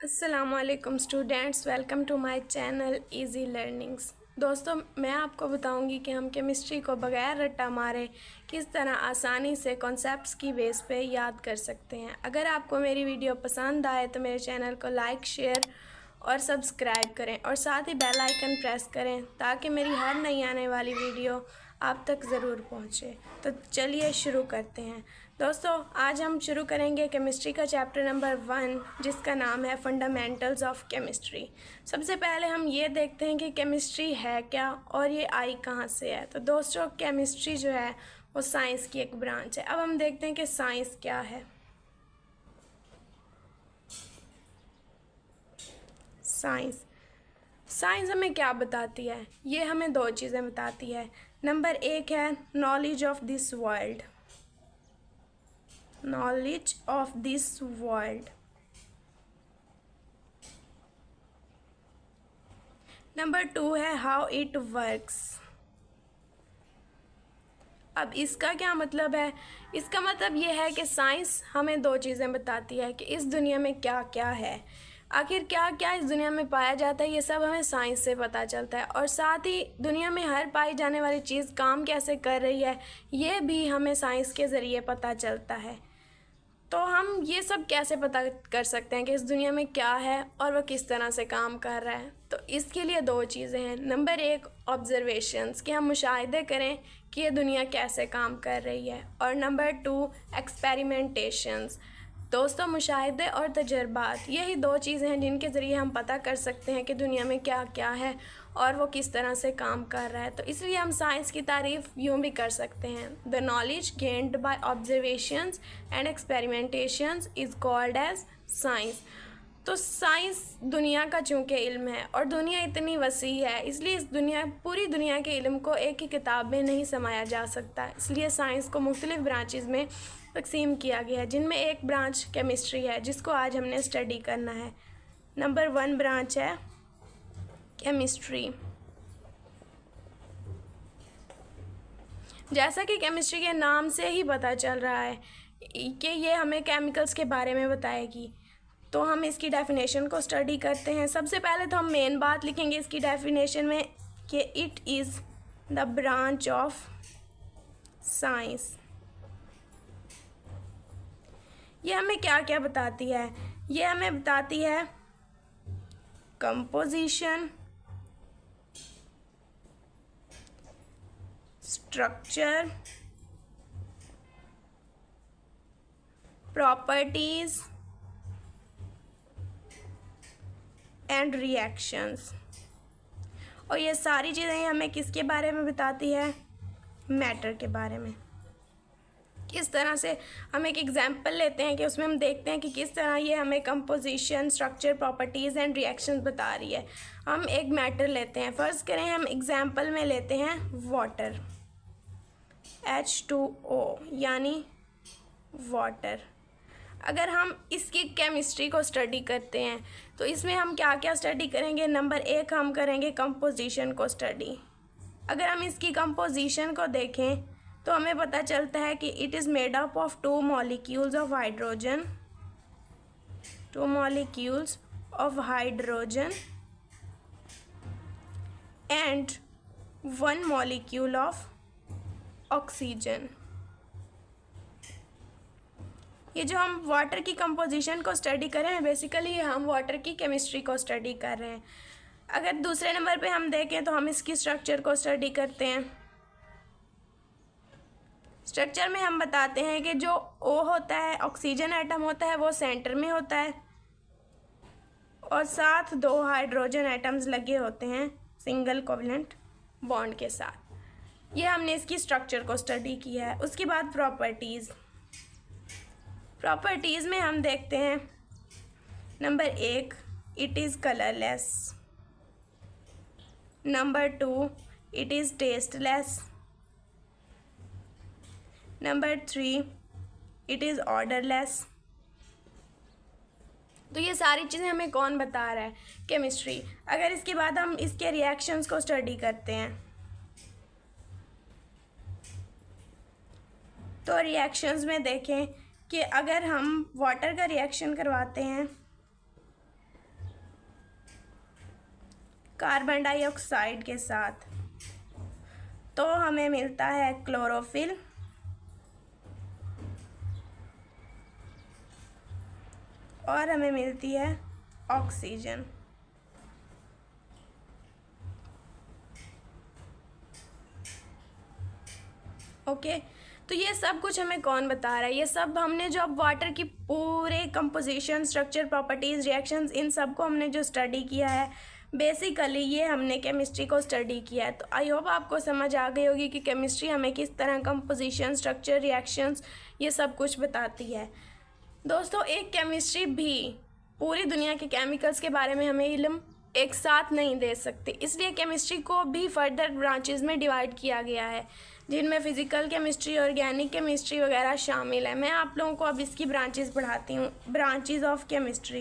अस्सलामुअलैकुम students, welcome to my channel easy learnings. दोस्तों, मैं आपको बताऊंगी कि हम केमिस्ट्री को बगैर रट्टा मारे किस तरह आसानी से कॉन्सेप्ट्स की बेस पे याद कर सकते हैं। अगर आपको मेरी वीडियो पसंद आए तो मेरे चैनल को लाइक, शेयर और सब्सक्राइब करें और साथ ही बेल आइकन प्रेस करें ताकि मेरी हर नई आने वाली वीडियो आप तक ज़रूर पहुँचे। तो चलिए शुरू करते हैं। दोस्तों, आज हम शुरू करेंगे केमिस्ट्री का चैप्टर नंबर 1 जिसका नाम है फंडामेंटल्स ऑफ केमिस्ट्री। सबसे पहले हम ये देखते हैं कि केमिस्ट्री है क्या और ये आई कहाँ से है। तो दोस्तों, केमिस्ट्री जो है वो साइंस की एक ब्रांच है। अब हम देखते हैं कि साइंस क्या है। साइंस साइंस हमें क्या बताती है? ये हमें दो चीज़ें बताती है। नंबर एक है knowledge of this world. Knowledge of this world. Number 2 है हाउ इट वर्क्स। अब इसका क्या मतलब है? इसका मतलब ये है कि साइंस हमें दो चीज़ें बताती है कि इस दुनिया में क्या क्या है, आखिर क्या क्या इस दुनिया में पाया जाता है। ये सब हमें साइंस से पता चलता है और साथ ही दुनिया में हर पाई जाने वाली चीज़ काम कैसे कर रही है ये भी हमें साइंस के ज़रिए पता चलता है। तो हम ये सब कैसे पता कर सकते हैं कि इस दुनिया में क्या है और वह किस तरह से काम कर रहा है? तो इसके लिए दो चीज़ें हैं। नंबर एक ऑब्जर्वेशंस, कि हम मुशाहिदे करें कि ये दुनिया कैसे काम कर रही है, और नंबर 2 एक्सपेरिमेंटेशंस। दोस्तों, मुशाहिदे और तजर्बात यही दो चीज़ें हैं जिनके ज़रिए हम पता कर सकते हैं कि दुनिया में क्या क्या है और वो किस तरह से काम कर रहा है। तो इसलिए हम साइंस की तारीफ़ यूँ भी कर सकते हैं, the knowledge gained by observations and experimentations is called as science. तो साइंस दुनिया का चूँकि इल्म है और दुनिया इतनी वसी है, इसलिए इस पूरी दुनिया के इल्म को एक ही किताब में नहीं समाया जा सकता। इसलिए साइंस को मुख्तलिफ ब्रांचेज़ में तकसीम किया गया है, जिनमें एक ब्रांच केमिस्ट्री है जिसको आज हमने स्टडी करना है। नंबर 1 ब्रांच है केमिस्ट्री। जैसा कि केमिस्ट्री के नाम से ही पता चल रहा है कि ये हमें केमिकल्स के बारे में बताएगी, तो हम इसकी डेफिनेशन को स्टडी करते हैं। सबसे पहले तो हम मेन बात लिखेंगे इसकी डेफिनेशन में कि it is the branch of science. ये हमें क्या क्या बताती है? ये हमें बताती है composition, structure, properties and reactions. और ये सारी चीज़ें हमें किसके बारे में बताती है? मैटर के बारे में। किस तरह से हम एक एग्जांपल लेते हैं कि उसमें हम देखते हैं कि किस तरह ये हमें composition, structure, properties and reactions बता रही है। हम एक मैटर लेते हैं, फ़र्ज़ करें हम एग्जांपल में लेते हैं वाटर, H2O यानी वाटर। अगर हम इसकी केमिस्ट्री को स्टडी करते हैं तो इसमें हम क्या क्या स्टडी करेंगे? नंबर 1 हम करेंगे कंपोजिशन को स्टडी। अगर हम इसकी कंपोजिशन को देखें तो हमें पता चलता है कि it is made up of 2 molecules of hydrogen, 2 molecules of hydrogen and 1 molecule of oxygen. ये जो हम वाटर की कंपोजिशन को स्टडी कर रहे हैं, बेसिकली हम वाटर की केमिस्ट्री को स्टडी कर रहे हैं। अगर दूसरे नंबर पे हम देखें तो हम इसकी स्ट्रक्चर को स्टडी करते हैं। स्ट्रक्चर में हम बताते हैं कि जो O होता है, ऑक्सीजन एटम होता है, वो सेंटर में होता है और साथ 2 हाइड्रोजन एटम्स लगे होते हैं सिंगल कोवलेंट बॉन्ड के साथ। ये हमने इसकी स्ट्रक्चर को स्टडी किया है। उसके बाद प्रॉपर्टीज़ में हम देखते हैं number 1 it is colourless, number 2 it is tasteless, number 3 it is odourless. तो ये सारी चीज़ें हमें कौन बता रहा है? केमिस्ट्री। अगर इसके बाद हम इसके रिएक्शंस को स्टडी करते हैं तो रिएक्शंस में देखें कि अगर हम वाटर का रिएक्शन करवाते हैं कार्बन डाइऑक्साइड के साथ, तो हमें मिलता है क्लोरोफिल, और हमें मिलती है ऑक्सीजन। ओके, तो ये सब कुछ हमें कौन बता रहा है? ये सब हमने जो अब वाटर की पूरे कंपोजिशन, स्ट्रक्चर, प्रॉपर्टीज़, रिएक्शंस, इन सब को हमने जो स्टडी किया है, बेसिकली ये हमने केमिस्ट्री को स्टडी किया है। तो आई होप आपको समझ आ गई होगी कि केमिस्ट्री हमें किस तरह कंपोजिशन, स्ट्रक्चर, रिएक्शंस, ये सब कुछ बताती है। दोस्तों, एक केमिस्ट्री भी पूरी दुनिया के केमिकल्स के बारे में हमें इल्म एक साथ नहीं दे सकती, इसलिए केमिस्ट्री को भी फर्दर ब्रांचेस में डिवाइड किया गया है, जिनमें फ़िज़िकल केमिस्ट्री, ऑर्गेनिक केमिस्ट्री वगैरह शामिल है। मैं आप लोगों को अब इसकी ब्रांचेस पढ़ाती हूँ, ब्रांचेस ऑफ केमिस्ट्री।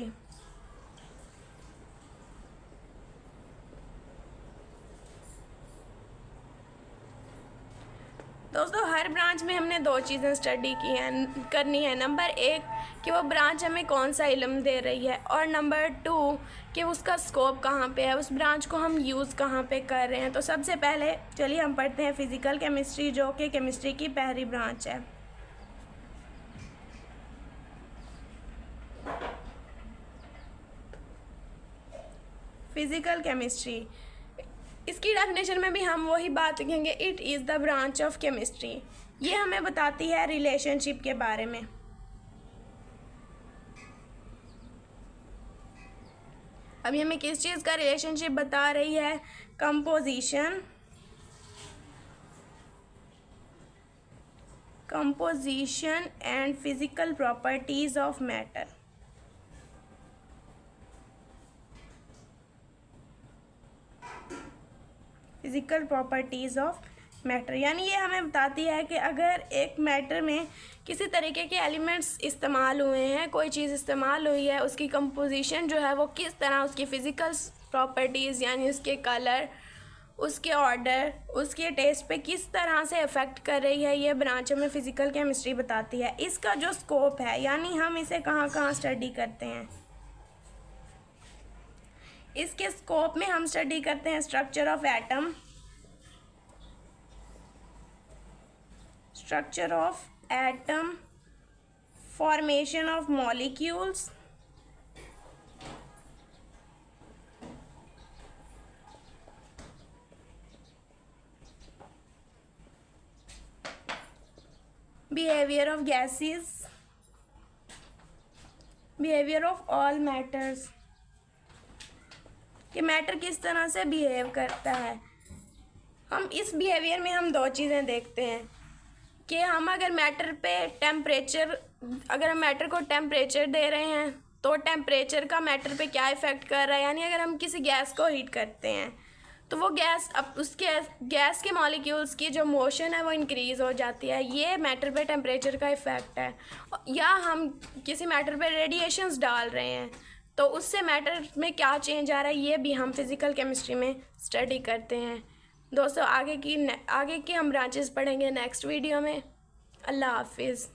दोस्तों, हर ब्रांच में हमने दो चीज़ें स्टडी करनी है। नंबर एक कि वो ब्रांच हमें कौन सा इल्म दे रही है, और नंबर टू कि उसका स्कोप कहाँ पे है, उस ब्रांच को हम यूज़ कहाँ पे कर रहे हैं। तो सबसे पहले चलिए हम पढ़ते हैं फ़िज़िकल केमिस्ट्री, जो कि केमिस्ट्री की पहली ब्रांच है। फ़िज़िकल केमिस्ट्री, इसकी डेफिनेशन में भी हम वही बात लिखेंगे, it is the branch of chemistry. ये हमें बताती है रिलेशनशिप के बारे में। अभी हमें किस चीज़ का रिलेशनशिप बता रही है? Composition and physical properties of matter. Physical properties of matter, यानी ये हमें बताती है कि अगर एक मैटर में किसी तरीके के एलिमेंट्स इस्तेमाल हुए हैं, कोई चीज़ इस्तेमाल हुई है, उसकी कंपोजिशन जो है वो किस तरह उसकी फ़िज़िकल प्रॉपर्टीज़ यानी उसके कलर, उसके ऑर्डर, उसके टेस्ट पे किस तरह से अफेक्ट कर रही है, ये ब्रांच हमें फ़िज़िकल केमिस्ट्री बताती है। इसका जो स्कोप है, यानी हम इसे कहाँ कहाँ स्टडी करते हैं, इसके स्कोप में हम स्टडी करते हैं structure of atom, formation of molecules, behaviour of gases, behaviour of all matters, कि मैटर किस तरह से बिहेव करता है। हम इस बिहेवियर में हम दो चीज़ें देखते हैं कि हम अगर मैटर को टेम्परेचर दे रहे हैं तो टेम्परेचर का मैटर पे क्या इफ़ेक्ट कर रहा है। यानी अगर हम किसी गैस को हीट करते हैं तो वो गैस, अब उसके गैस के मॉलिक्यूल्स की जो मोशन है वो इंक्रीज़ हो जाती है, ये मैटर पे टेम्परेचर का इफ़ेक्ट है। या हम किसी मैटर पे रेडिएशंस डाल रहे हैं तो उससे मैटर में क्या चेंज आ रहा है, ये भी हम फिज़िकल केमिस्ट्री में स्टडी करते हैं। दोस्तों, आगे की हम ब्रांचेस पढ़ेंगे नेक्स्ट वीडियो में। अल्लाह हाफिज़।